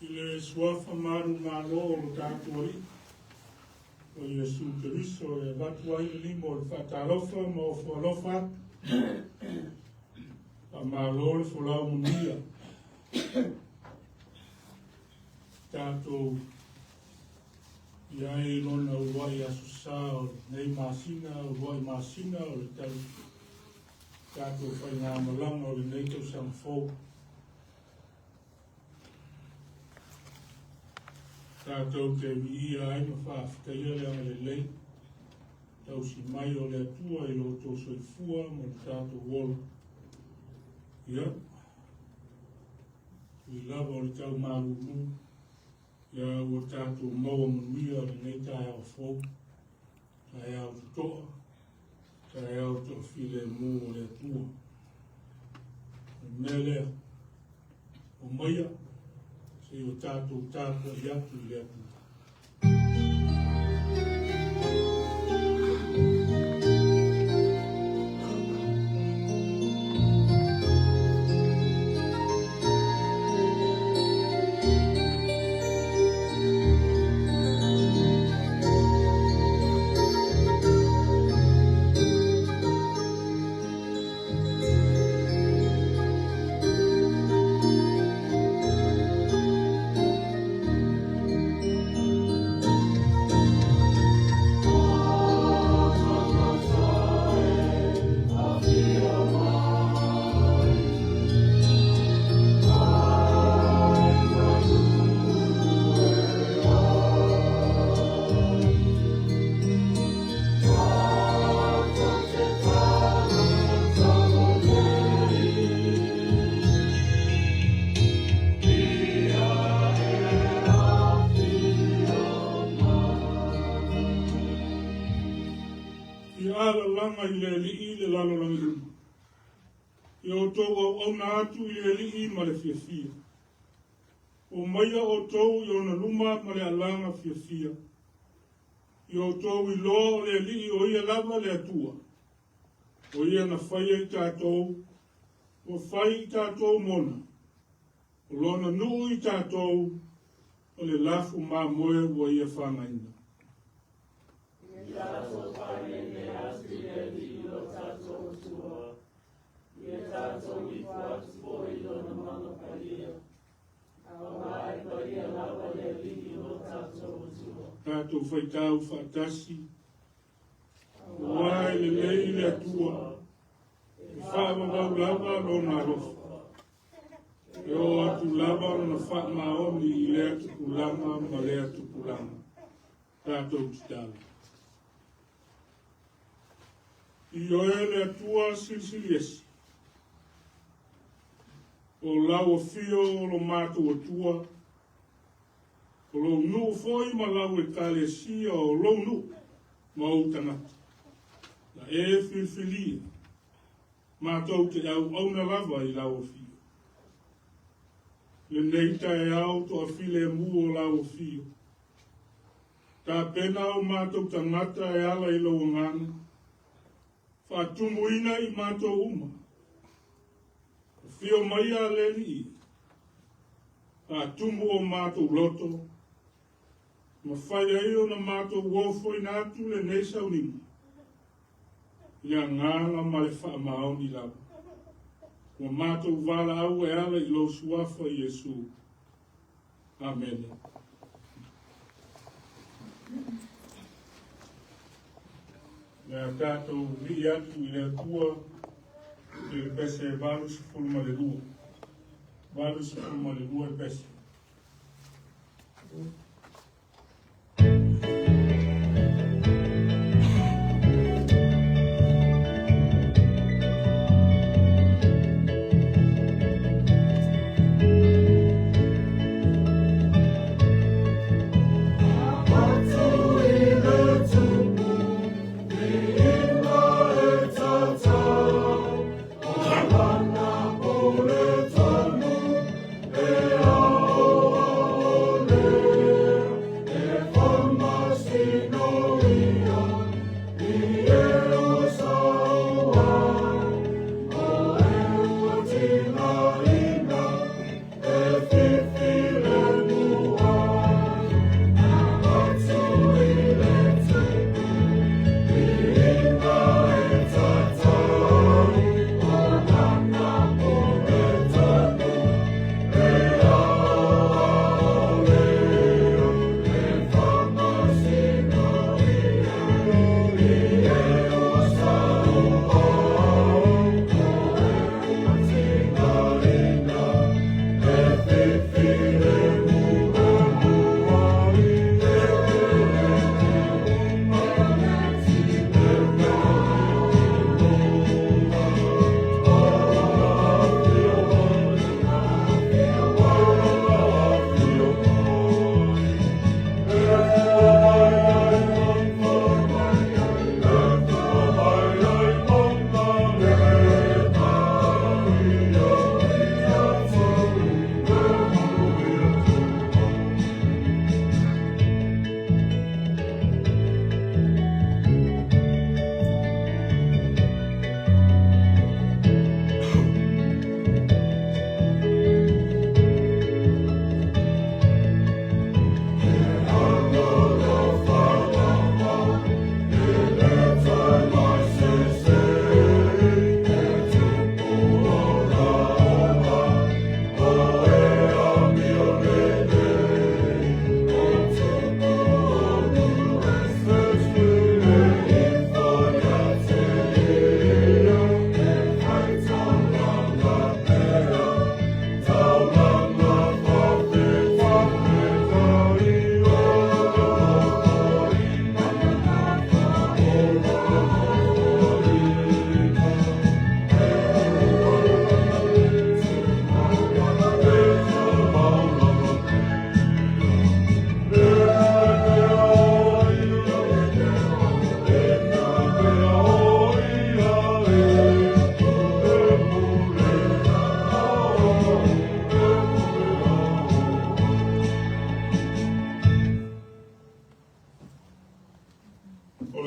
le suafa maru ngalo o tātori o Iesu Keriso e watu ai limo o whatarofa ma o whalofa a malo le whalau munia tātou iai lona uwai asusa o nei masina o uwai masina o le tau tātou whai ngā malanga o le nei tau samfou tātou te mi ia ai ma whaafikaia le anga le lei tau si mai o le atua i lo tō soifua mo le tātou wolo ia i lava o le tau marunu ia ua tātou maua manuia o le nei tae au fou tae au tutoa tae au tō file mū o le atua mea lea o maia se o tātou tātou i atu i le atua. I le li'i le lalo langi luma. I o tau au na atu i le li'i ma le fia. O maia o tau i o na luma ma le alanga fia. I o tau i loa o le li'i o ia lava le atua. O ia na whaia i tātou. O whai i tātou mona. O lona nuu i tātou. O le lafu mā moe ua ia whangaina. Tātou whaitau whaatasi, wai le lei le atua, e whaamawau lava lona rofa. E o atu lava lona whaamaoni i le atu kulama ma le atu kulama. Tātou titala. I oe le atua silsiliesi. O lau o fio o lo mātou atua, o lo nu foi ma lau e kale sia o lo nu ma o tangata. Na e filfilia, mātou te au auna lava i lau o fio. Le neita e au to a file mu o lau o fio. Tā pena o mātou tangata e ala i lo ngana, whaatumuina i mātou uma. Fio mai a leli, a tumu o mātou loto, ma whai ai o na mātou wofo i nātu le neisa unima. Ia ngāna ma le wha maoni lau. Ma mātou wala au e ala i lo suafa i Iesu. Amen. Nea tātou vi atu i le tua, il pese valus fulma de lua. Valus fulma de lua pese. Oh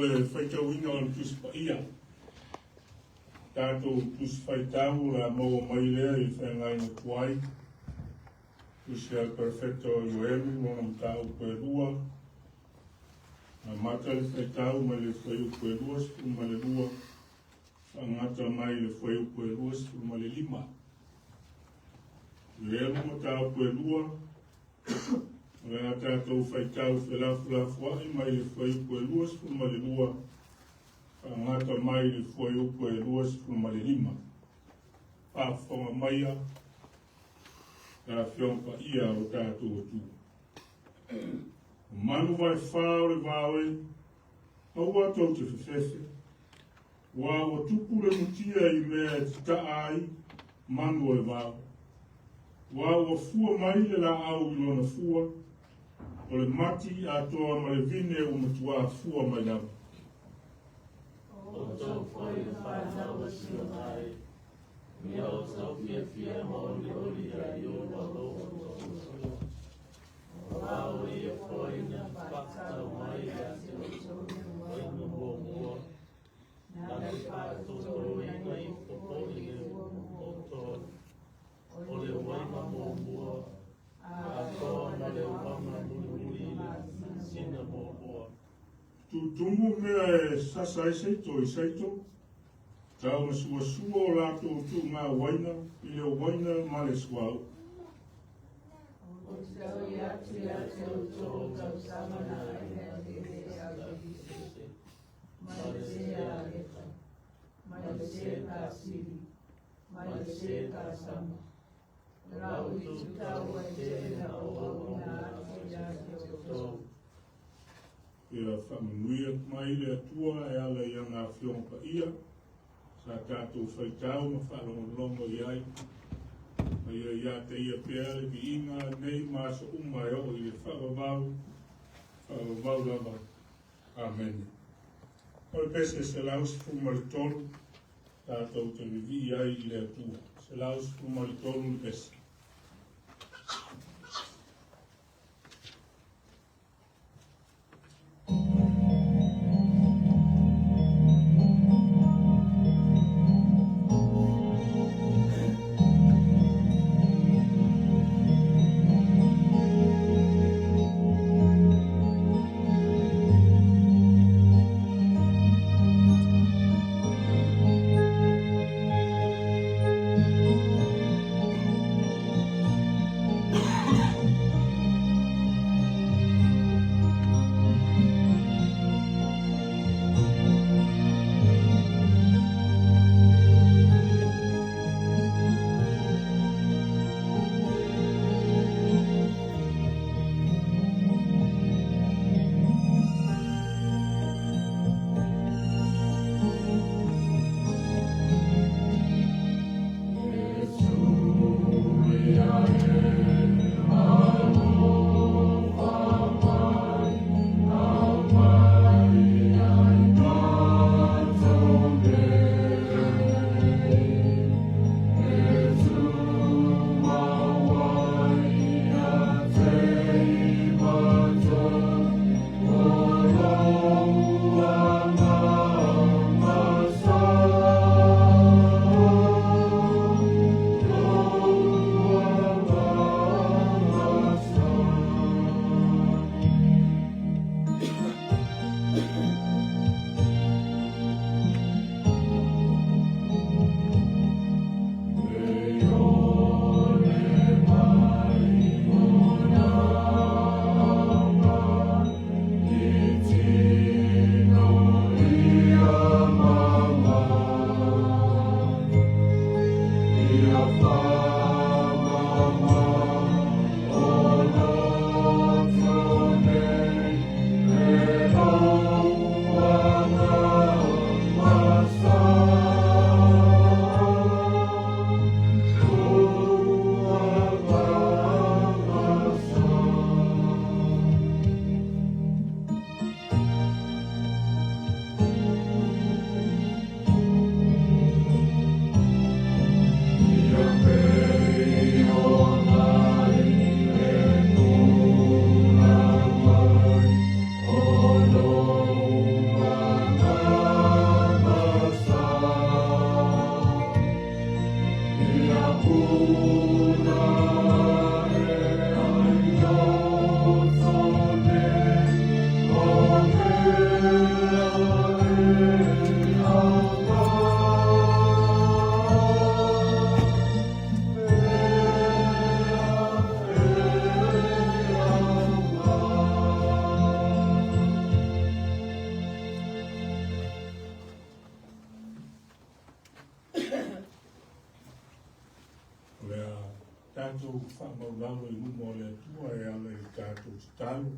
le whaitau ina o le tusi pa ia. Tātou tusi whaitau la maua mai lea I whaingai na kuai. Tusi al perfecto Ioelu, wana mtau koe lua. Na mata le whaitau mai le whaiu koe lua, sifu mai le lua. Whangata mai le whaiu koe lua, sifu mai le lima. Ioelu mtau koe lua. Rea tātou whaitau whelafua mai le whaiu koe lua, sifu mai le lua. Whangata mai le whaiu koe lua, sifu mai le lima. Pāwhonga maia. Nā whiongpa ia o tātou atu. Manu vai whao le wawe, aua tau te whiwhewe. Wā o tupu le mutia I mea te taai, manu o le wao. Wā o fua mai le la au I lona fua, o le mati atoa ma le vine o matua fua mai lava. O tau whai le whānawa si o mai, mi au tau fia maoli oli a I o na loa tō. Wao I e whai na whakatau mai a te o wai na mua. Nā le whātoto I nei whapori e o tō. O le wai na mua, a tō na le wama muri sina mua. Tu tumu mea e sasa e seito I seito. Tau ma sua o lātou tu ngā waina, I leo waina ma le suau. O tau I atu o tō kau samana I hea te a kise. Mai le se a leta, mai le se ka siri, mai le se ka sama. Rau I tu tau a te na o au na atu o tō. Ia whamanuia mai le atua e ala I ngā whiongpa ia. Sa tātou whaitau ma whalongo iai. Ia ia te ia pēr ki inga nei māsa umai o I le whakavau lava. Amen. Oi pese se laus fumari tolu, tātou te vivi iai I le atua. Se laus fumari tolu le pese. tātou whamaulawa I lumo le atua e ala I tātou talo,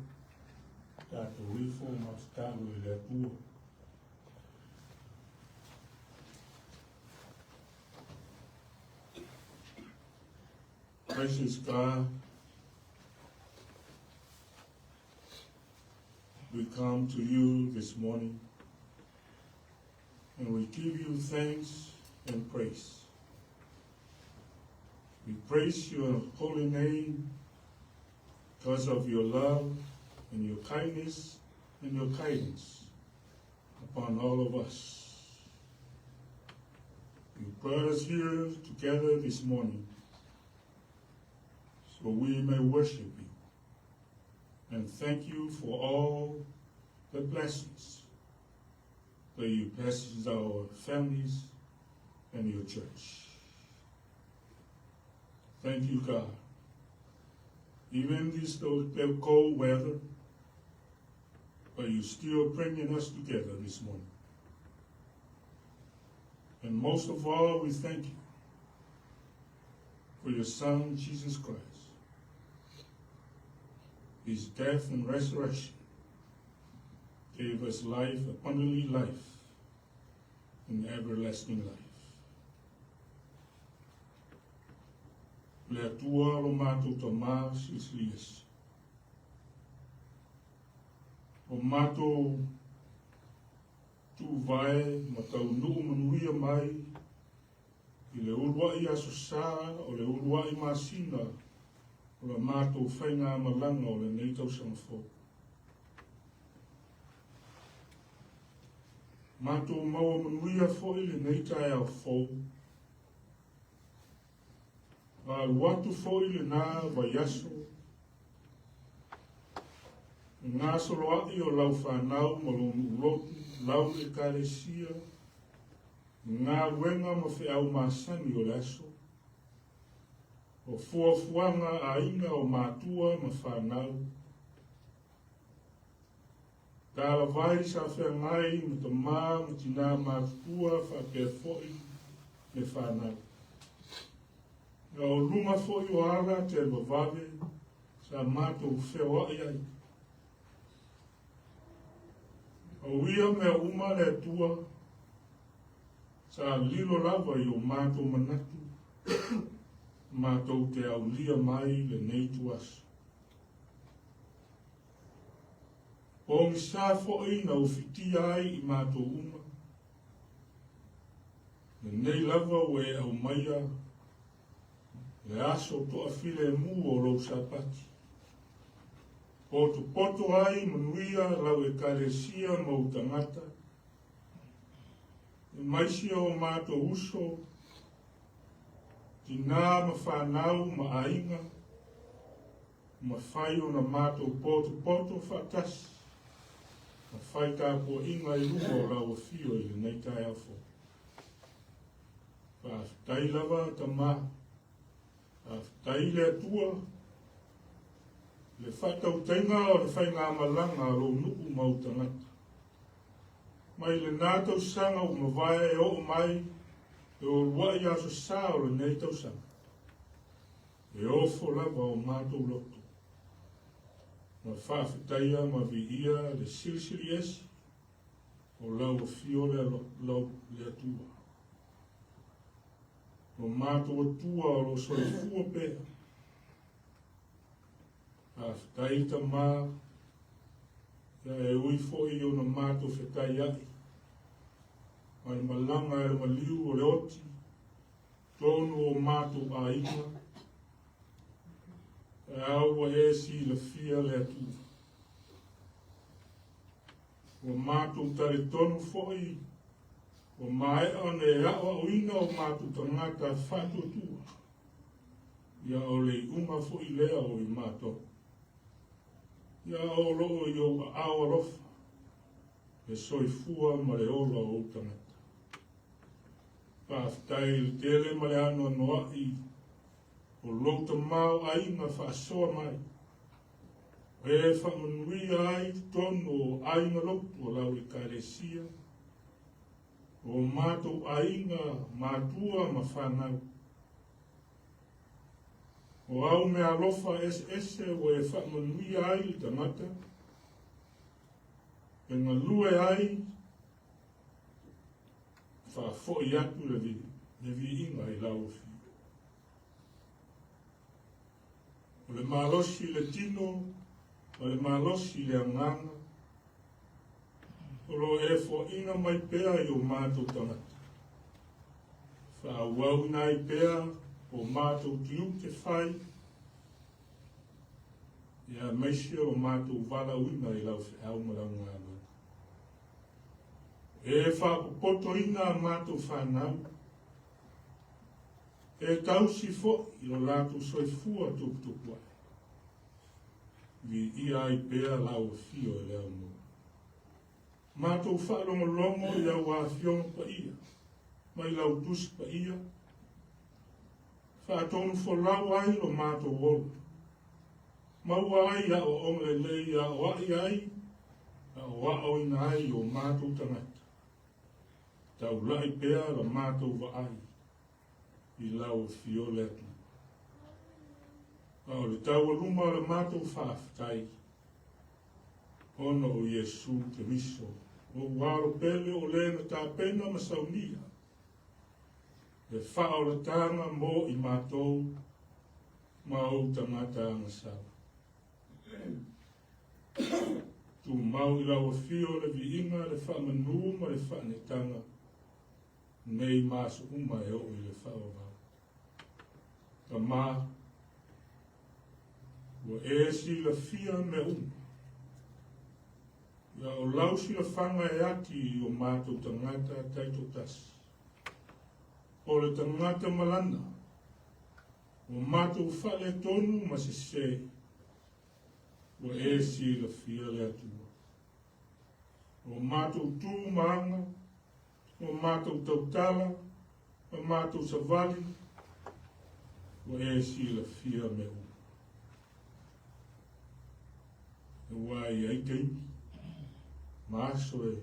tātou rifo ma talo I le atua. Gracious God, we come to you this morning and we give you thanks and praise. We praise your holy name because of your love and your kindness and your kindness upon all of us. You brought us here together this morning so we may worship you and thank you for all the blessings that you bless our families and your church. Thank you, God. Even this cold weather, but you still bringing us together this morning. And most of all, we thank you for your Son, Jesus Christ. His death and resurrection gave us life, abundantly life, and everlasting life. Le atua lo mātou ta mā CCCAS. O mātou tu vai ma tau nuu manuia mai I le uruai aso sā o le uruai māsina o le mātou whainga malanga o le nei tau samafo. Mātou maua manuia fo I le nei tai au fo. A watu fo I le nā vai aso. Ngā soloai o lau whanau ma lo nuulotu, lau e kāresia. Ngā wenga ma whiau māsani o le aso. O foafoaga a inga o mātua ma whanau. Tāla vai sa whengai ma ta mā ma tina mātua whapea foi me whanau. Nga o lunga foi o ara te wawave sa mātou whewa ai. O ia mea uma le tua sa lilo lava I o mātou manatu. Mātou te au lia mai le nei tuas. O misa foi na ufiti ai I mātou uma. Le nei lava we au maia le aso toa file mu o lo sapati. Poto ai manuia lau e kāresia ma utangata. E maisia o mātou uso. Tina ma whanau ma ainga. Ma whai o na mātou poto whatasi. Ma whai tāpua inga I rumo lau o fio I le nei tai afo. Whaftai lava ta mā. Whaftai le atua. Le whatau tenga o le whainga malanga ro nuku mautangata. Mai le nātau sanga o mawai e o mai e o ruai aso sā o le nei tau sanga. E ofo lava o mātou loto. Ma whawhitaia ma vi ia le CCCAS o lau o fio le atua. O mātou atua o lo soifua pēr. Whawhitai ta mā, ia e ui foi o na mātou whetai ai. Mai malanga e maliu o le oti, tonu o mātou a inga. E aua e si le fia le atu. O mātou tari tonu foi, o mai ane e awa o ina o mātou tangata whatu tua. Ia o le unga foi lea o I mātou. Ia o loo I o awa rofa, e soifua ma le ola o tangata. Whaftai le tele ma le ano noai, o louta mau ainga whaasoa mai. E whamanui ai tono o ainga lotu o lau I kāresia, o mātou ainga mātua ma whanau. O au mea alofa ese o e whamanuia ai i tangata. E ngā lue ai whaafoi atu le vi inga i lau fi. O le malosi le tino, o le malosi le anganga, o lo e fo inga mai pea i o mātou tangata. Whaawau nai pea o mātou tiu te whai, ia meisia o mātou wala uina i lau fi au maranga anu. E whapopoto ina mātou whanau, e tausi fo i o lātou soifua tukutuku ai. Vi ia i pēa lau fio e leo mo. Mātou whalongolongo i au a fionga pa ia, mai lau tusi pa ia, whaatonu fo lau ai o mātou wolu. Maua ai a o ongle lei a o ai ai, a o a ina ai o mātou tangata. Tau lai pēa la mātou wa ai, i lau fio letu. O le tau aluma la mātou whaafitai, ono o Yesu te miso, o waro pele o lena tā pena masaunia, le whao le tanga mo i mātou, ma o tangata angasau. Tu mau i lau fio le vi inga le whaamanu ma le whaanetanga, nei maso uma e o i le whaoga. Ka mā, ua e si la fia me uma. Ia o lausi la whanga e ati i o mātou tangata taito tasi. O le tangata malana, o mātou whale tonu ma se se, ua e si la fia le atua. O mātou tū maanga, o mātou tautala, o mātou savali, o e si la fia me u. E wai ai teimi, maaso e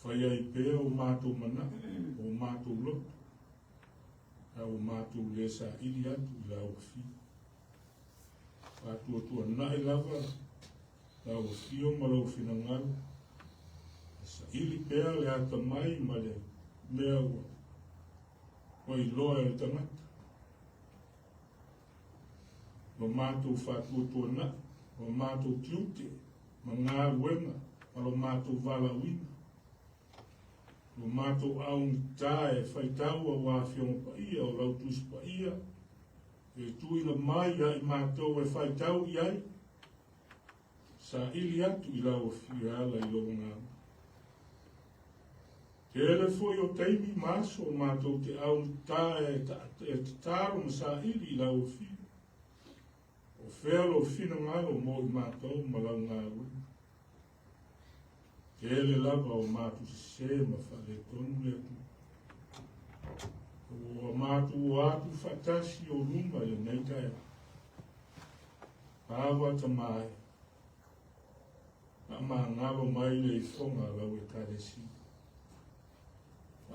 whai ai pēa o mātou mana, o mātou lotu, a o mātou lesa ili atu i lau fi. Pātua tua nai lava, lau fio ma lau finangaru, sa ili pēa le ata mai ma le mea ua, o i loa e tangata. O mātou whātua tua nai, o mātou tiute, ma ngā ruenga, ma lo mātou wala wina. O mātou aung tae, whaitau a wāwhiong pa ia, o lautus pa ia, e tuina mai ai mātou e whaitau i ai, sa ili atu i lau whiala i loa ngā. Te ele foi o teimi maso o mātou te aung tae e te tāro ma sa ili i lau whiala. O whelo whina ngalo mo i mātou ma lau ngā rui. Te ele lava o mātou se ma whale tonu le tu. O mātou o atu whatasi o runga le nei tae. Hawa ta mai. A mā ngalo mai le i whonga lau e karesi.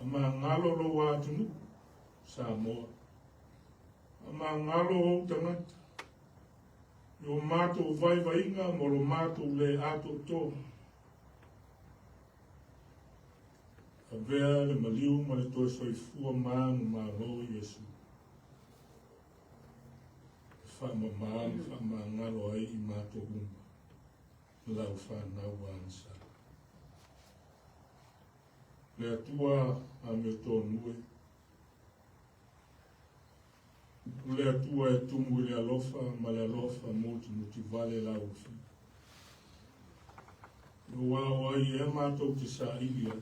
A mā ngalo lo atu nu, sa moa. A mā ngalo o tangata. O mātou vai vainga mo lo mātou le ato tō. A vea le maliu ma le toi soifua mānu mā roi Yesu. Whama mānu, whama ngalo ai i mātou umba. Lau whanau ansa. Le atua a me tō nue. Le atua e tumu le alofa, ma le alofa muti vale la ufi. Ua o ai e mātou te sa ilia.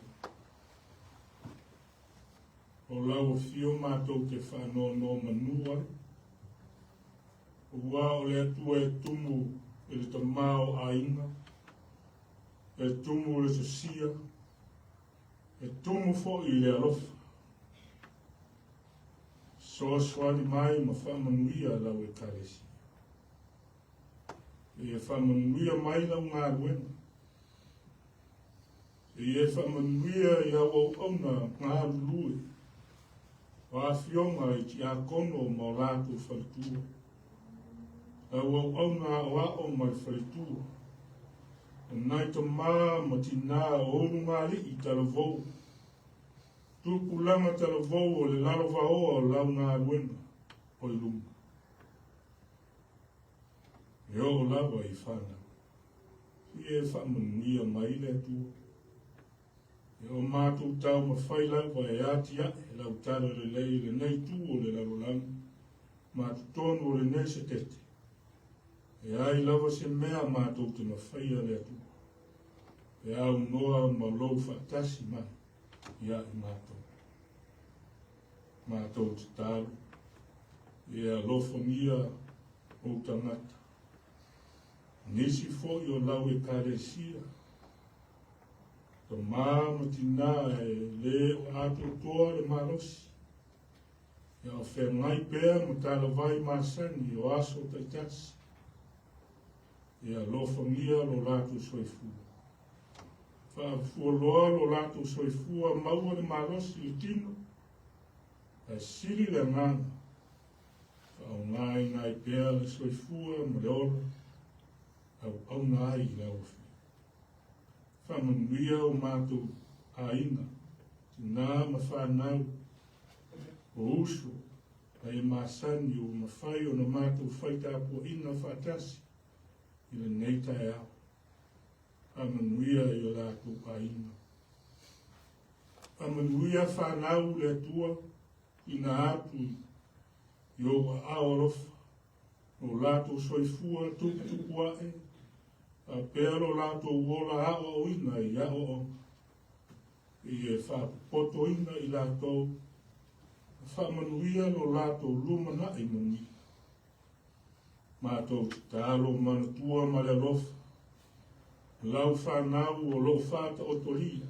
O lau fio mātou te whanau no manua. Ua o le atua e tumu e le tamao a inga. E tumu le sosia. E tumu fo i le alofa. So swali mai ma whamanuia lau e karesi. E whamanuia mai lau ngā ruenga. E whamanuia i au au na ngā lue. Whawhionga I ti a kono mo lātou whaletua. Au au ngā o mai whaletua. Nai ta mā ma tina o ngā li I tala vau. Tupulanga tala vau o le lalo vaoa o lau ngā luenga o I lunga. E o lawa I whana. I e whamanuia mai le tua. E o mātou tau ma whai lawa e atia e lau tara le lei le nei tū o le lalo langa. Mātou tonu o le nei se tete. E ai lawa se mea mātou te ma whai a le tua. E au noa ma lou whaatasi mai. Ia I mātou. Mātou te tāru. E a lofongia o tangata. Nisi fo I o lau e kāresia. Ka māma tina e le o ato toa le marosi. E o whengai pēr mo tāla vai māsani o aso taitasi. E a lofongia lo lātou soifua. Whaafua loa lo lātou soifua maua le marosi le tino. E siri le ngana. Whao ngai ngai pēr le soifua mo le ora. Au ngai I lau whi. Whamanuia o mātou a inga. Tina ma whanau. O uso. A e māsani o ma whai o na mātou whaita po ina whatasi. I le neita e au. Whamanuia I o lātou a inga. Whamanuia whanau le tua. Ina atu I o aorofa. O lātou soifua tupu e. A pero lātou wola hao o ina I a o. I e whapoto ina I lātou. Whamanuia no lātou lumana I mani. Mātou te tālo manatua ma le lofa. Lau whanau o lo whata o tolia.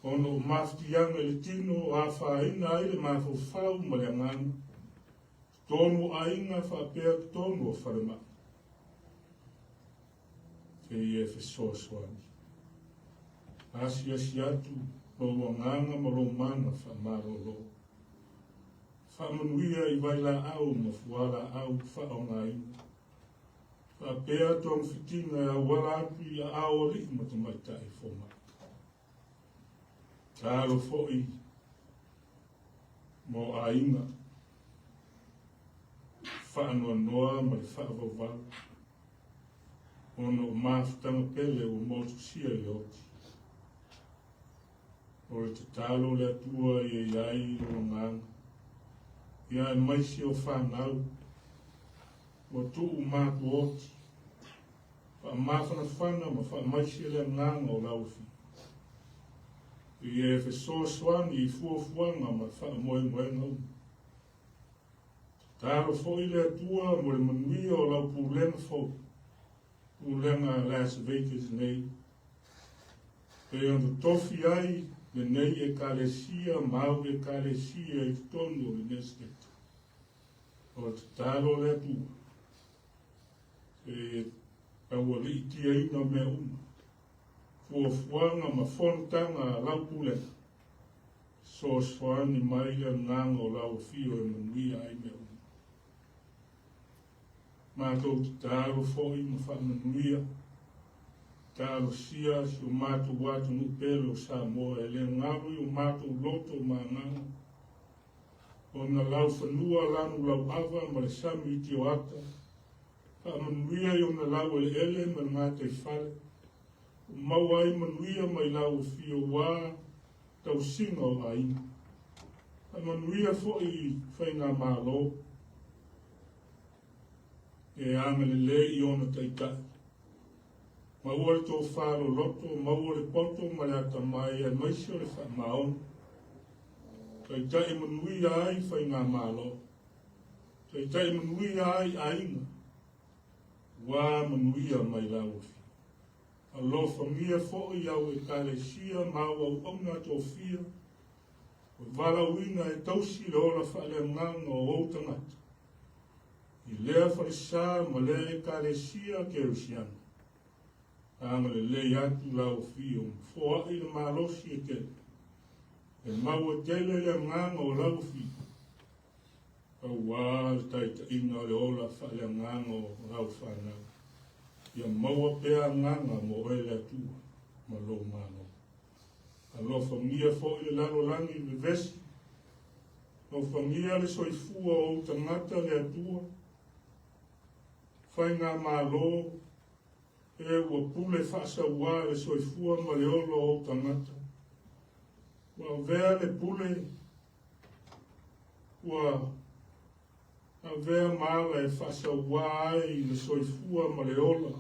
Ono maftianga le tino a whaina I le mawhau ma le ngana. Tonu a inga whapea tonu o wharema. Te I e whesoaswani. Asi atu lo wanganga ma lo mana whamaro lo. Whamanuia I waila au ma fuala au whaonga inga. Whapea tonu whitinga a wala atu I a ao li ma tumaita I whoma. Tālo fo'i mo a inga. Whaanoa noa ma le whaavavau. Ono mafutanga pele o motu sia I oti. O le te talo le atua I e iai o nganga. Ia e maisi o whanau. O tuu mātu oti. Wha mafana whana ma wha maisi le nganga o lauwhi. I e whesoaswani I fuafuanga ma wha moe moenga. Tāro fo I le atua mo le manuia o lau pūlenga fo. Pūlenga Las Vegas nei. Pe ando tofi ai le nei e kālesia, mau e kālesia I tono le nesket. O te tāro le atua. E awali iti aina me uma. Fuafuanga ma fontanga lau pūlenga. So swani mai le nganga o lau fio e manuia ai me uma. Mātou te tāro fōi ma whamanuia. Tāro sia si o mātou watu nupelo sa moa e le ngawi o mātou loto ma nganga. O na lau whanua lanu lau awa ma le sami iti o ata. Whamanuia I o na lau e ele ma ngā te whare. O mawai manuia mai lau fio wā tau singa o aina. Whamanuia fōi whainga mālo. E angale le I ona taitai. Maua le tō whāro loto, maua le poto, ma le ata mai e maisi o le wha maon. Taitai manuia ai whai ngā mālo. Taitai manuia ai ainga. Wā manuia mai lauwhi. A lo whamia fōi au e kālesia, maua u auna tō whia. Wala uina e tausi le ola whale nganga o outangata. I lea wharisā ma lea e kāresia ke usiana. Anga le lei atu lau fio. Fōa I le malosi e ke. E maua tele le nganga o lau fi. A wā taita ina le ola fa le nganga o lau whanau. Ia maua pēa nganga mo ele atua ma lo mano. A lo whangia fo i le lalo langi le vesi. Lo whangia le soifua o tangata le atua. Whai ngā malo e ua pule whasa ua le soifua ma le olo o tangata. Ua vea le pule ua a vea mala e whasa ua ai le soifua ma le ola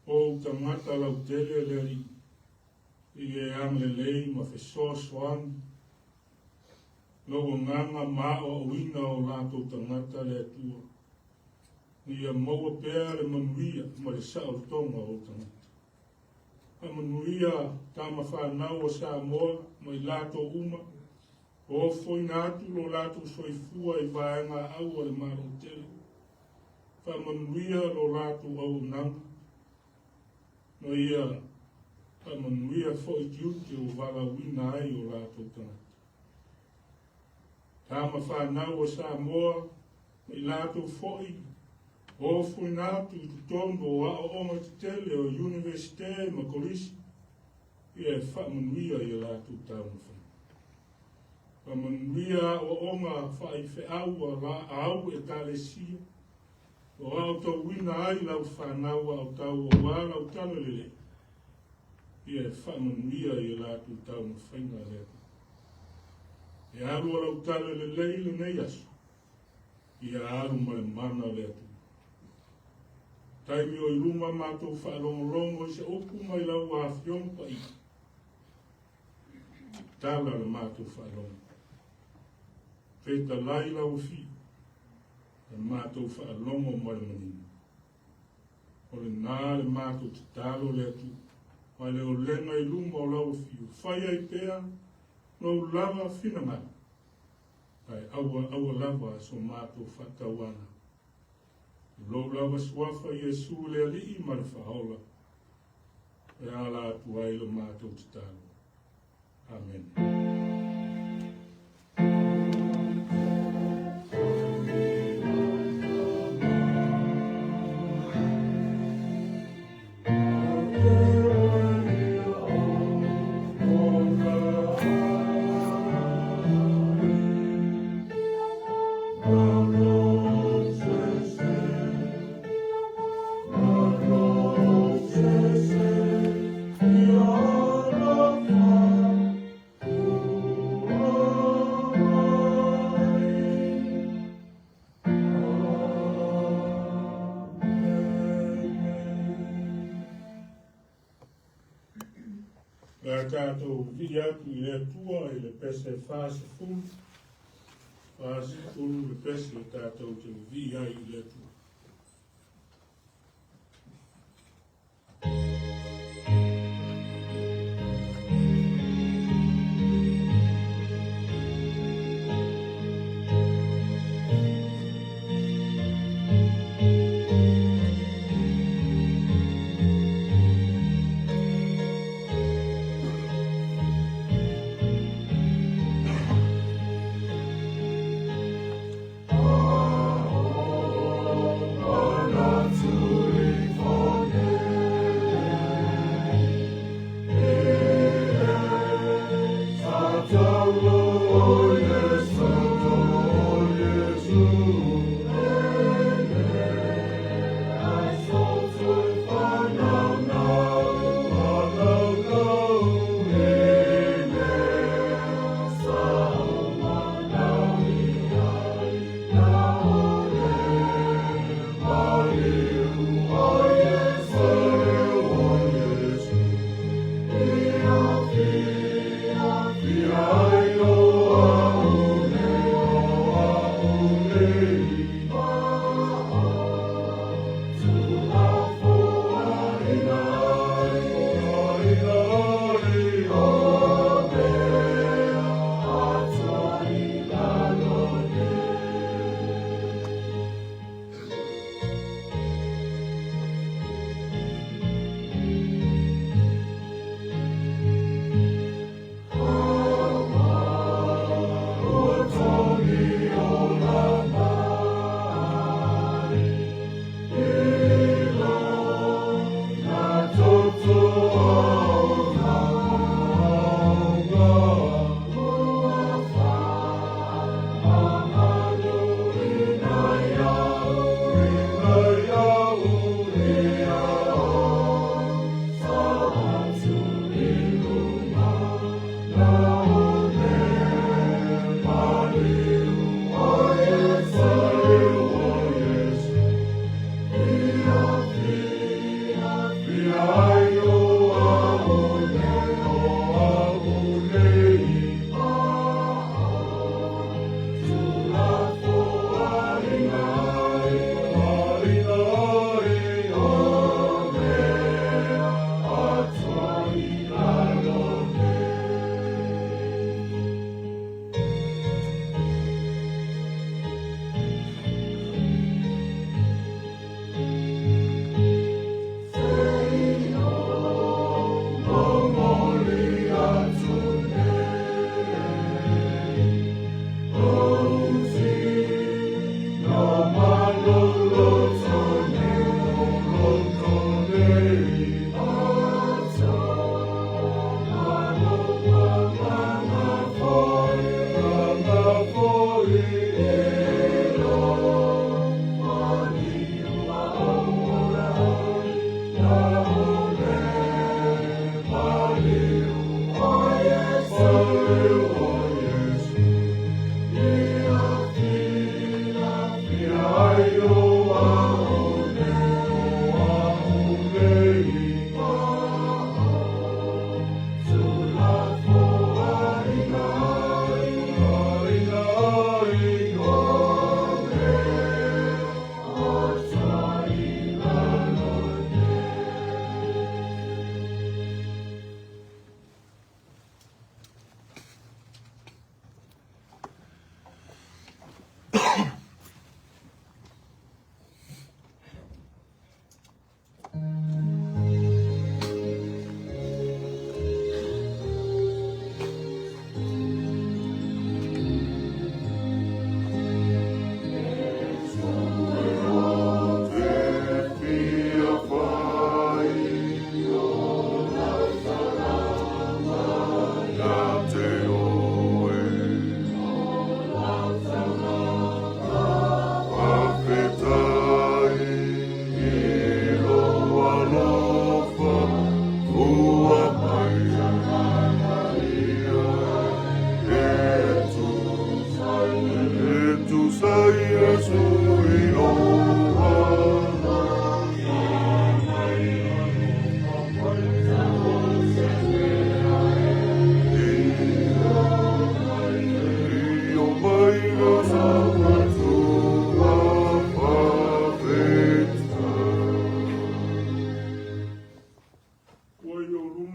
o tangata lau tele le ri. I e ang le lei ma whesoa soan. Logo nganga maa o wina o lato tangata le atua. Ni a maua pēa le manuia ma le sao tonga o tangata. A manuia tama whanau o Samoa ma i lato uma. O foi natu lo lato soifua i vaenga au o le maro tele. Wha manuia lo lato au nanga. No ia a manuia foi tiuti o vala wina ai o lato tangata. Tama whanau o Samoa ma i lato foi. O foi natu i tutongo a o onga tele o universite ma kolisi. Ia e whamanuia i lato tau mwhana. Whamanuia o onga whai whiau a la au e talesia. O au tau wina ai lau whanau au tau o wā lau talelele. Ia e whamanuia i lato tau mwhana leo. E aru o lau talelele i le nei asu. Ia aru ma le mana leo. Taimi o iluma mātou whaalongolongo i se opu mai lau a whiong pa i. Tala le mātou whaalongo. Peta lai lau fi. Le mātou whaalongo mai manina. O le nā le mātou te talo le atu. Mai le o lenga iluma o lau fi. Whai ai pēa no lava whina mai. Ai aua lava so mātou whatawana. Lo lava swafa Yesu le ali ma le whaola. E ala atu ai lo mātou te talo. Amen. Tātou vi atu i le tua i le pese fase fulu. Fase fulu le pese tātou te vi ai i le tua. Oh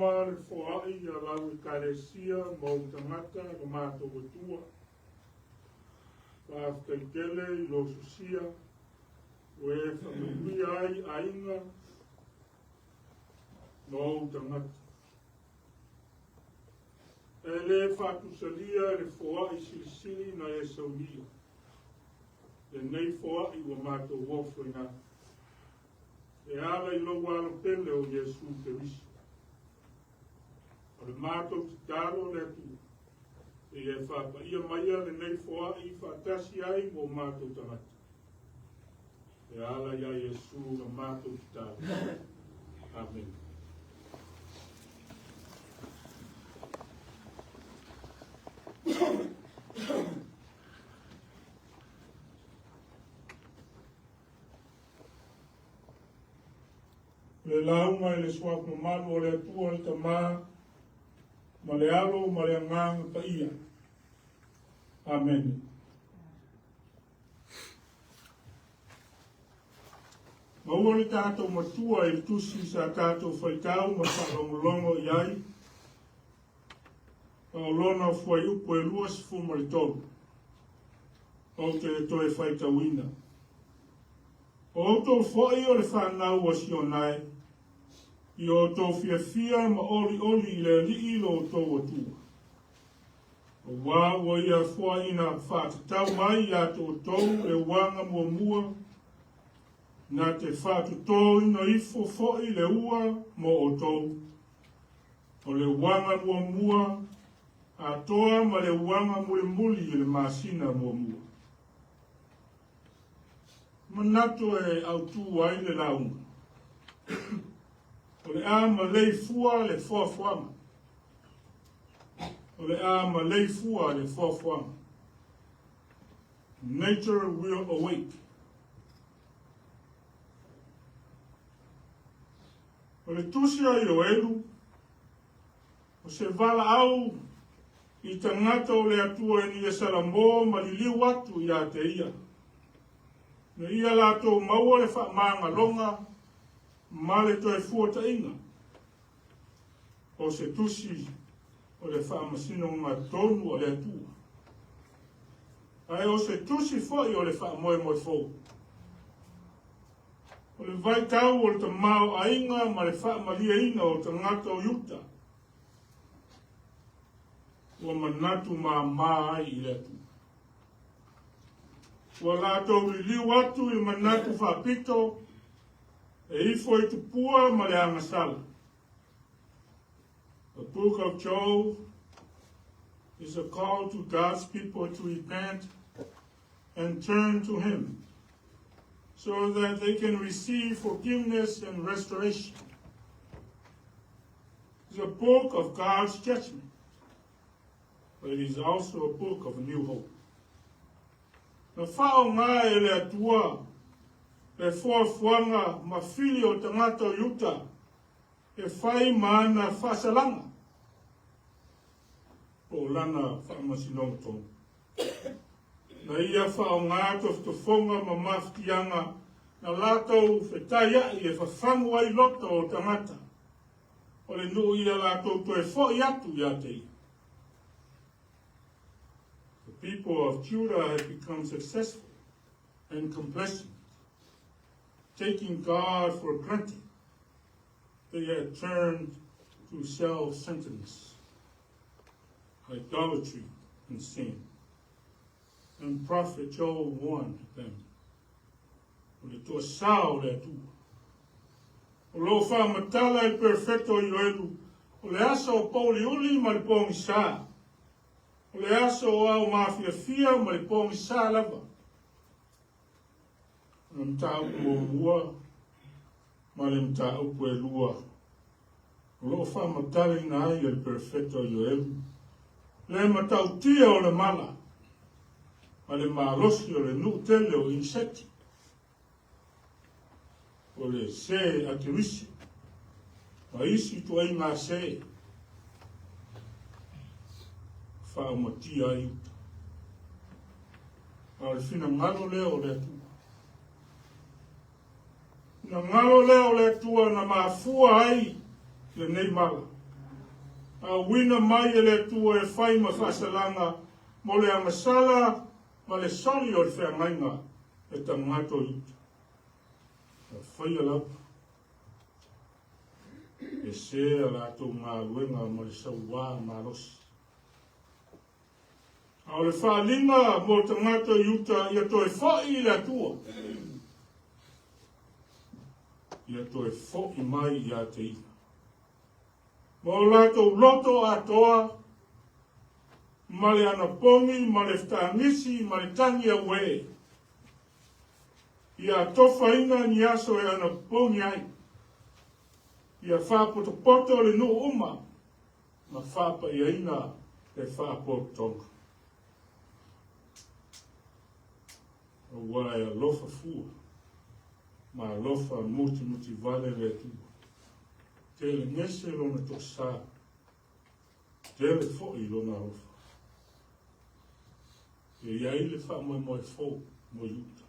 luma le foa'i ia lau I kalesia mo tangata o mātou watua. Whafkaikele I lo susia, we whamui ai ainga mo tangata. E le whatusalia le foa'i silisili na e saulia. Le nei foa'i wa mātou wofo ina. E ala I lo walo pele o Yesu Keriso. O le mātou te taro le tu. E e whapa ia maia le nei foa'i whatasi ai mo mātou tangata. E ala ia Yesu na mātou te taro. Amen. Le launga I le suapu malu o le atua I tamā, ma le alo, ma le anganga pa ia. Amen. Ma ua le tātou matua I tusi sa tātou whaitau ma whalongolongo I ai. O lona fuai upo e luas fu ma le tolu. O te toe whaitauina. O tō whai o le whanau o sionai. I o tō fia ma oli I le li lo tō atua. O wā o ia whai na whātatau mai I a tō tō e wanga mua na te whātatau ina ifo whai le ua mo o tō. O le wanga mua a toa ma le wanga muli I le masina mua. Manato e au tu ai le launga. O le a maleifua le foafoaga. O le a maleifua le foafoaga. Nature will awake. O le tusi ai o elu. O se vala au I tangata o le atua I ni e salambo ma li liu atu I a te ia. Na ia lato maua le whaamanga longa, ma le toi fuata inga. O se tusi o le whaamasino ngā tonu o le atua. Ai o se tusi foi o le whaamoe moe fōu. O le vai tau o le tamau ainga ma le whaamalia inga o tangata o yuta. O manatu mā ai I le atua. Wa lātou I liu atu I manatu whapito, e ifo I tupua ma le angasala. The book of Job is a call to God's people to repent and turn to Him, so that they can receive forgiveness and restoration. It's a book of God's judgment, but it is also a book of new hope. Na whao ngā e le atua, le foafoaga ma fili o tangata o yuta, e whai maana whasalanga. O lana whaamasinong tonu. Na ia whao ngā toftofonga ma maftianga, na lātou whetaya I e whawhangu ai loto o tangata. O le nui ia lātou to e whoi atu ia te ia. People of Judah have become successful and complacent, taking God for granted. They had turned to self-centeredness, idolatry, and sin. And Prophet Joel warned them. O le toa sao le atua. O lo whaamatala I perfecto I oelu. O le asa o pauli uli ma le pongi saa. O le aso o au mawhiawhia ma le pongi sā lava. Na mta upu o mua, ma le mta upu e lua. O lo whamatari na ai le perfecto I oelu. Le matautia o le mala, ma le maalosi o le nutele o inseti. O le se a te wisi, ma isi tu ai ngā se. Whaamatia ai uta. A le whina ngalo leo le atua. Na ngalo leo le atua na maafua ai le nei mala. A wina mai e le tua e whai ma whasalanga mo le amasala ma le soli o le whengainga e tangato ita. A whai ala e se a lato ngā luenga mo le sauwa ngā rosi. A o le whaalinga mo tangato ita ia toi whai le atua. Ia toi whai mai ia te ina. Mo lato loto atoa, ma le anapongi, ma le wtangisi, ma le tangi a we. Ia tofa ina ni aso e anapongi ai. Ia whapotopoto le nu uma, ma whapa ia ina e whapotonga. O wai a lofa fua, ma lofa muti vale le tua. Tele ngese lona to sa. Tele fo'i lona ofa. E iai le wha mo e fo mo yuta.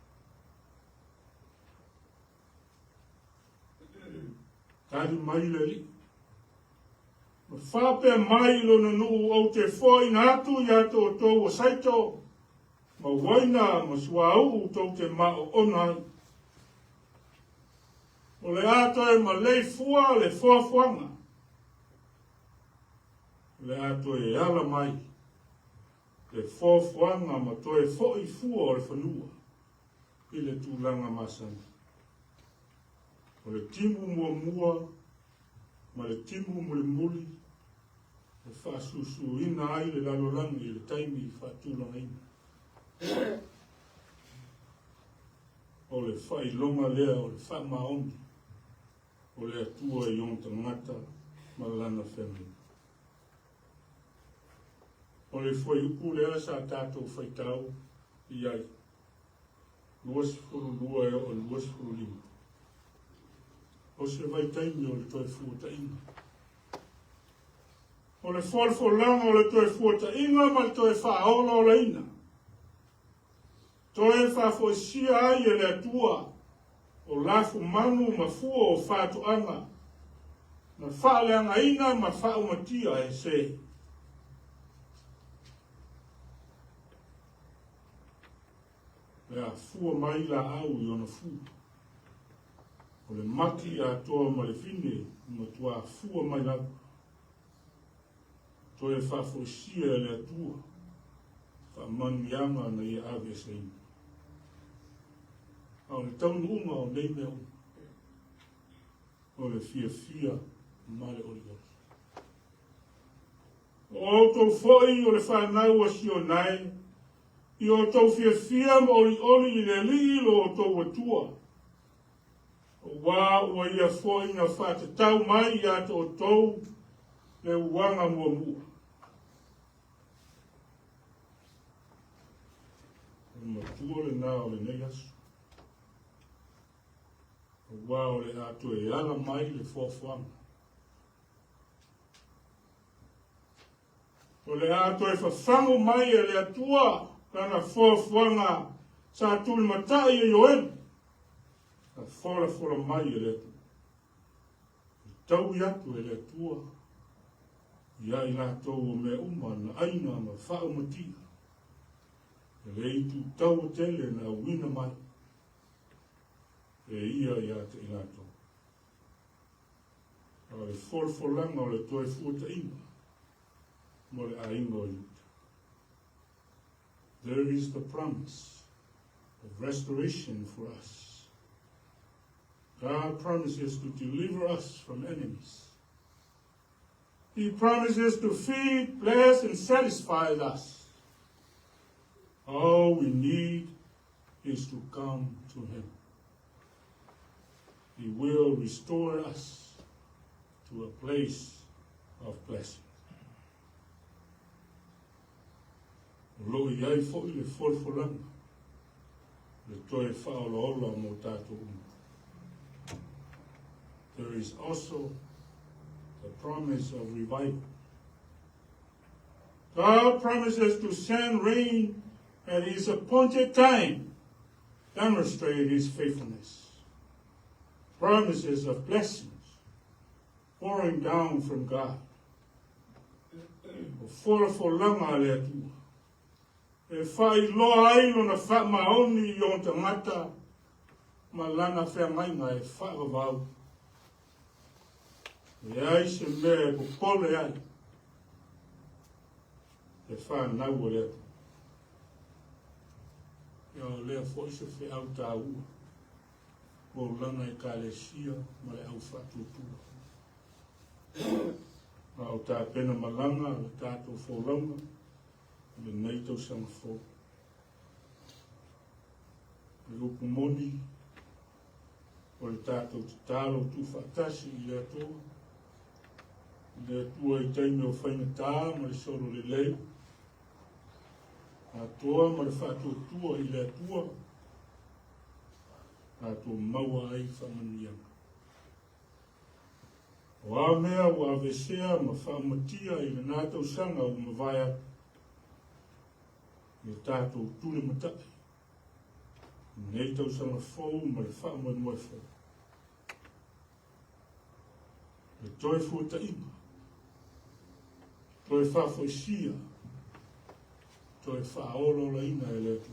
Tari mai le li. Ma whape mai lona nuu au te fo'i na atu ia to o saito. Ma waina ma sua au to te mao onai. O le ato e maleifua le foafoaga. Le ato e ala mai. Le foafoaga ma toe fo'i fua o le whanua. I le tūlanga masana. O le timu mua, ma le timu muli. Le whaasusu ina ai le lalolangi le taimi whaatūlanga ina. O le whai longa lea o le whamaoni. O le atua i on tangata ma lana whenua. O le foi uku lea sa tātou whaitau i ai. Luasfuru lua e o luasfuru lima. O se vai taimi o le toi fuata inga. O le folfolanga o le toi fuata inga ma le toi whaola o le ina. Toi whafoisia ai e le atua. O lafu manu ma fua o whātu anga. Ma whaaleanga ina ma whaumatia e se. Lea fua mai la au i ona fua. O le maki a toa ma le fine ma tua fua mai la. Toe whafoisia e le atua. Whamanianga na i ave se ina. O le taunu unga o nei mea unga. O le fia male o le o tau foi o le whanau a sio nai. I o tau fia ma oli i le lilo o tau atua. O wā ua ia foi na whate tau mai i ato o tau le uanga mua. O matua le nā o le nei asu. Wao le ato e ala mai le foafoaga. O le ato e whawhango mai e le atua kana foafoaga sa tūli matai e yoen. A fola mai e le atua. Tau i atu e le atua. Ia i lātou o mea uma na aina ma whao matia. E le itu tau tele na wina mai. E ia te ilato. O le folfolanga o le toe fuata inga. Mo le ainga o yuta. There is the promise of restoration for us. God promises to deliver us from enemies. He promises to feed, bless, and satisfy us. All we need is to come to Him. He will restore us to a place of blessing. Lo iai fo le folfolanga. Le toe whaola mo tātou uma. There is also the promise of revival. God promises to send rain at His appointed time, demonstrate His faithfulness. Promises of blessings pouring down from God. o foafoaga le atua. E whailoa ai lona whamaoni i o tangata ma lana whengainga e whaavau. E ai se mea e popole ai. E whanau o lea. Ia o lea fo se whi au tā ua. O lana e ka le sia ma le au whatutua. Ma o tā pena malanga le tātou wholaunga. Le nei tau sanga fo. Le upu moni. O le tātou te tālo tu whaatasi i le atoa. Le atua i teime o whaina tā ma le soro le lei. Atoa ma le whaatuatua i le atua. Atua maua ai whamanianga. O a mea o a vesea ma whaamatia i le nātou sanga o mawaya. I tātou tule matai. Nei tau sanga fōu ma le whaamanua fōu. Le toi fuata ima. Toi whaafoisia. Toi whaaolo la ina e le tu.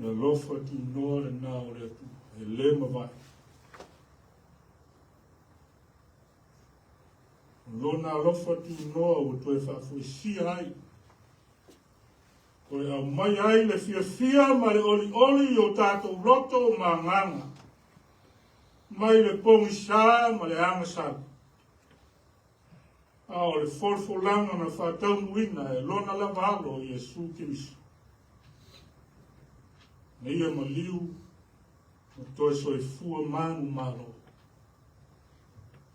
Le lofa tu noa le nā o le tu. E le mawai. Lona lofa tu noa o toi whaafoisia ai. Koe au mai ai le fia ma le oli o tātou roto ma nganga. Mai le pongi sā ma le anga sā. A o le folfolanga na whātau nuina e lona lava alo i Jesu Kirisu. Ne ia ma liu o toi soi fua manu malo.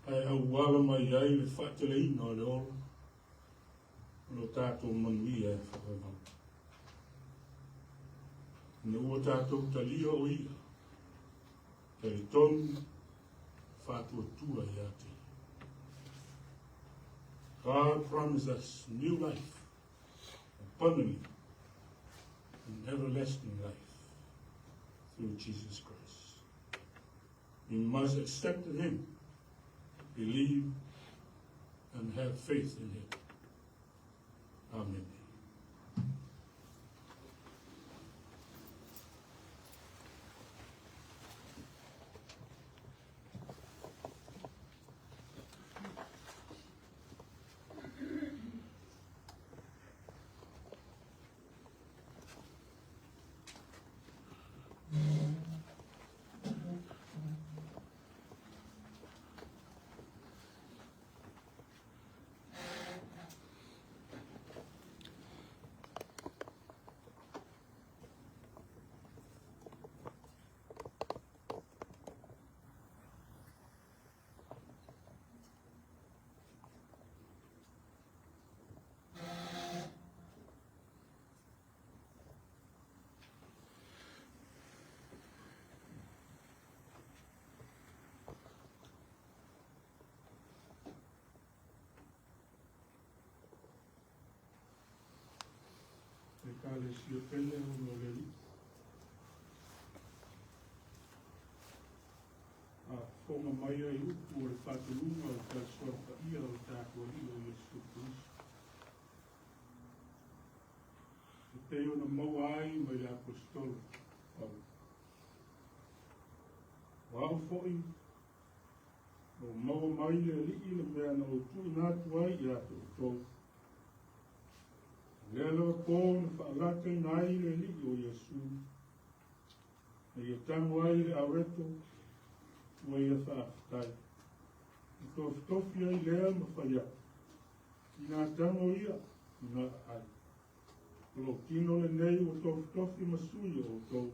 Ai au wala mai ai le whaatele ina o le ola. Lo tātou manuia e whakavau. Ne ua tātou talia o ia. Te tonu whātua tua i ate. God promised us new life, abundant and everlasting life through Jesus Christ. We must accept Him, believe, and have faith in Him. Amen. Kale si o pele o no leli. A fonga mai ai upu o le whatununga o ta sorpa ia o tātua i o Jesu Kristu. E te o na maua ai mai le apostolo. Wao foi. O maua mai le li le mea na o tu nātu ai i ato o tō. Le alawa pōna whaalata i nai le li o Jesu. E ia tango ai le areto, wa ia whaafitai. I tō whitofi ai lea ma whaia. I ngā tango ia, i ngā ai. Lo kino le nei o tō whitofi ma sui o tō.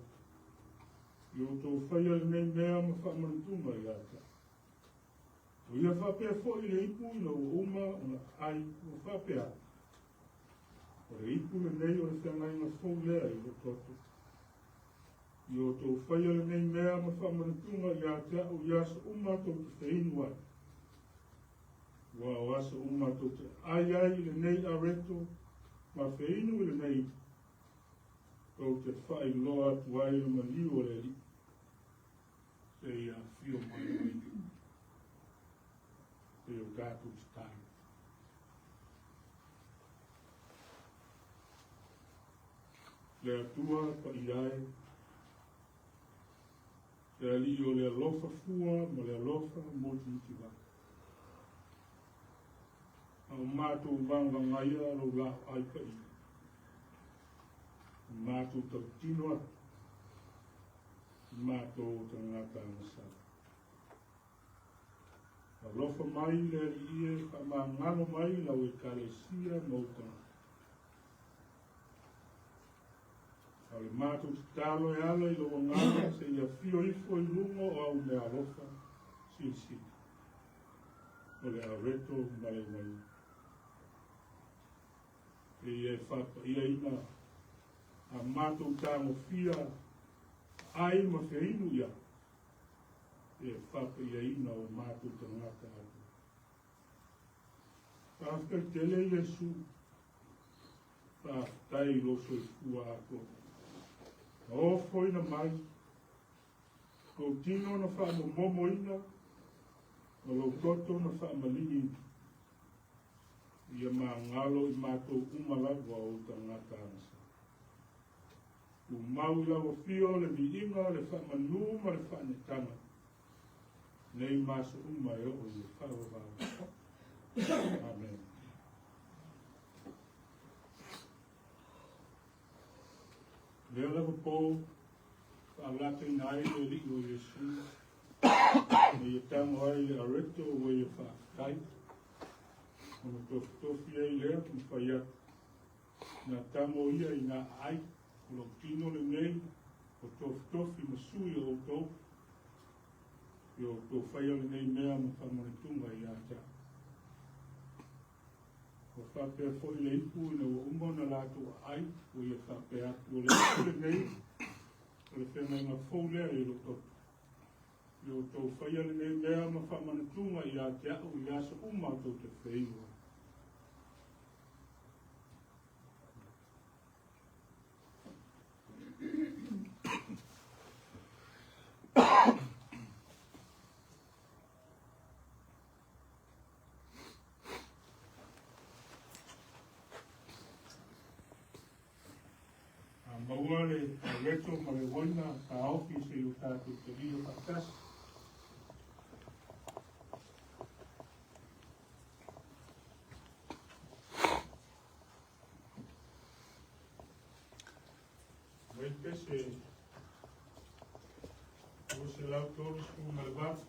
I o tō whaia le nei mea ma whaamantunga i ata. O ia whapea fo i le ipu i no uma o na ai o whapea. O le ipu le nei o le whangai ngā fau lea i o toto. I o tō whaia le nei mea ma whamanatunga i a te au i asa umato te whainu ai. Wa o asa umato te ai le nei a reto ma whainu le nei. Tō te whai loa atu ai le maliu o le li. Se ia whio mai mai. Se tātou te tāna. Le atua pa iai, le ali o le alofa fua, ma le alofa mo ti waka. Au mātou wangangaia lo la ai pa i. Mātou tau tino atu. Mātou tangata ngasara. Alofa mai le ie ka ma ngano mai lau e kalesia mautanga. Ale mātou te talo e ala i lo ngana se ia fio ifo i lungo o au me alofa si. O le areto male mai. E ia whapa ia ina a mātou tāngo fia ai ma whiainu ia. E whapa ia ina o mātou tangata atu. Pāwhaka tele Iesu. Pāwhtai loso i fua ako. O foina mai. Ko tino na wha momo ina. O lo koto na wha malini. Ia mā ngalo i mātou umalagwa o tangata anasa. U mau lawa fio le mi inga le wha manu ma le wha netanga. Nei maso uma e o i whawa. Amen. Lea lawa pō, whaalata i nai le li o Iesu. Me i tango ai le areto o i whaakai. Ono tofi ai lea kum whaiat. Nā tango ia i nā ai. Lo tino le nei, o tofi masui o tō. Yo tō whaia le nei mea mo whamonitunga i ata. O whapea fwoi le ipu ina o umona lātou ai, o ia whapea atu o le ipu le nei, o le whenga inga fwolea i lo tō. Yo tō whaia le nei mea mo whamonitunga i ata o i asa umautou te whaiwa. Mauare, a reto, ma le woina, ka auki se o tātou te rio patasi. Wai pese, o se lau tōru sku malabatu.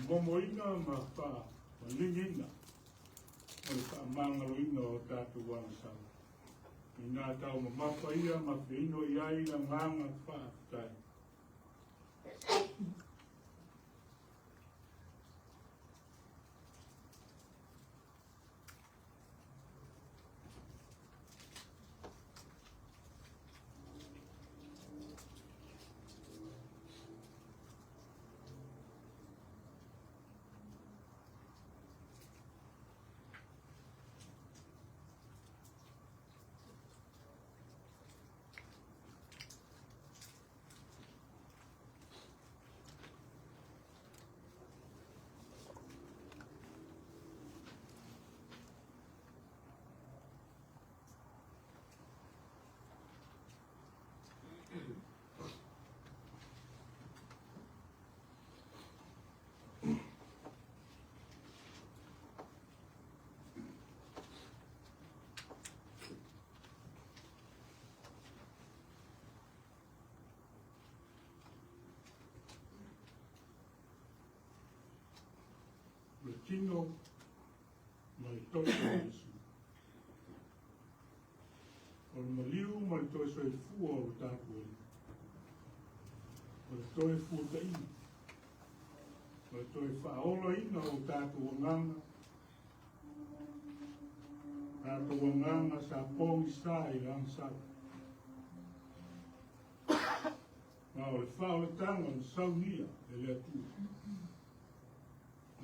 Momoina ma wha malingina o le wha mangaloina o tātou wanasala. I nā tau ma mawhaia ma whino i ai na nganga wha tai. tino ma le toi o Yesu. O le maliu ma le toi soe fua o tāku o le. O le toi fua ta ina. O le toi whaola ina o tāku o nganga. Tāku o nganga sa pongi sa i rang sa. Ma o le whaola tanga o saunia e le atu.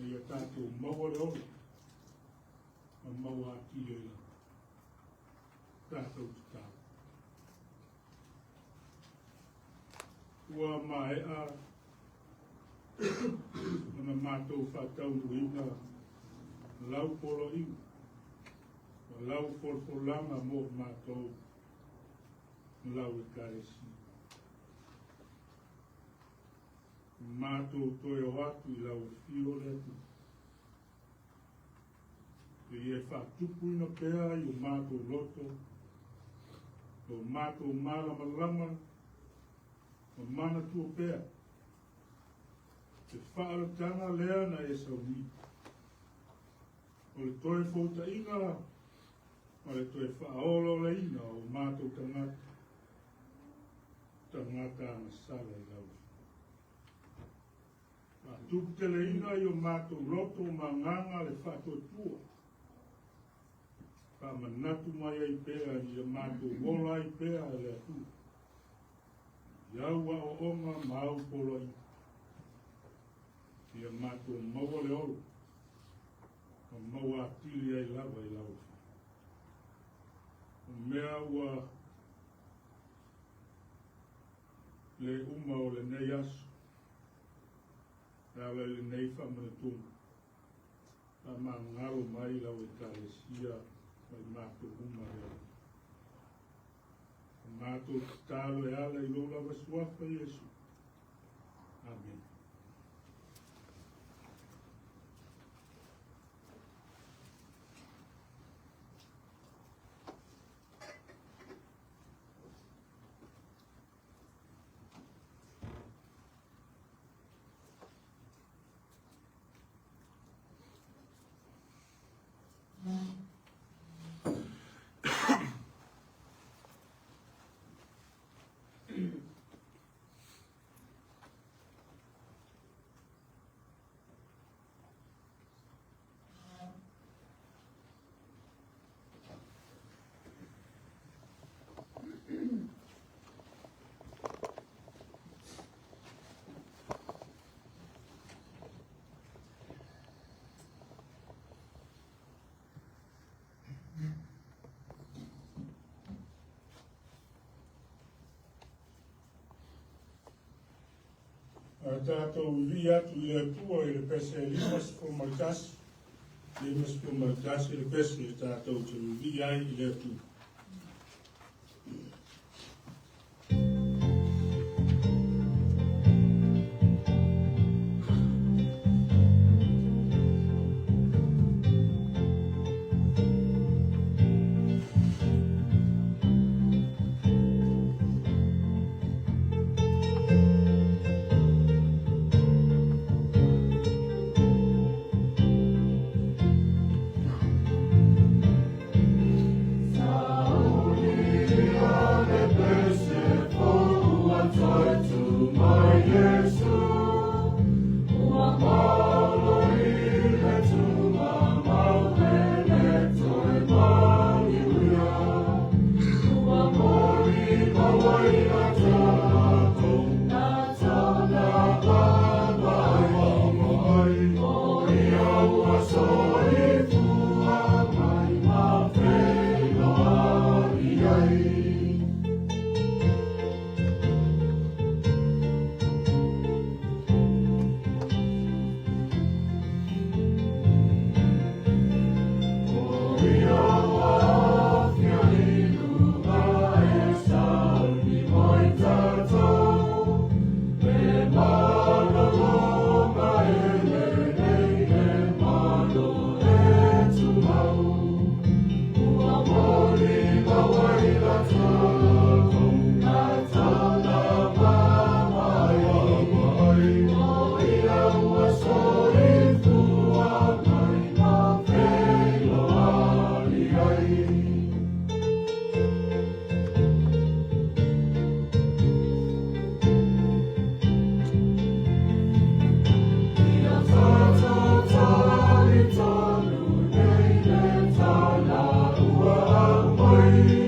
Ia tātou maua le ola, ma maua ati e la, tātou te tāu. Ua mai a, mana mātou whātau nuina, lau polo iu, wa lau polpolanga mō mātou, lau e karesi. Mātou toi o atu I lau fio le atu. Te ie whātupu ina pēa I o mātou loto, o mātou marama lama, o mana tua pēa. Te whaaratanga lea na e sauni. O le toi fōta inga, ma le toi whaolo le ina o mātou tangata. Tangata na sala I lau. Tuptele ina I o mātou loto ma nganga le whātotua. Ka manatu mai ai pēa I le mātou wola I pēa le atu. Iaua o onga mau polo I. Ia mātou maua le olo. O maua atili ai lava I lau. O mea ua le uma o le nei asu. Rāwe le nei whamanatunga. Tā mā ngaro mai lau e kālesia mai mātou uma rea. Mātou tālo e ala I lola wasuafa Yesu. Amen. Tātou vi atu I atua I le pese e limas formaltasi. Limas formaltasi le pese e tātou te vi ai I le atua. Sa Amen.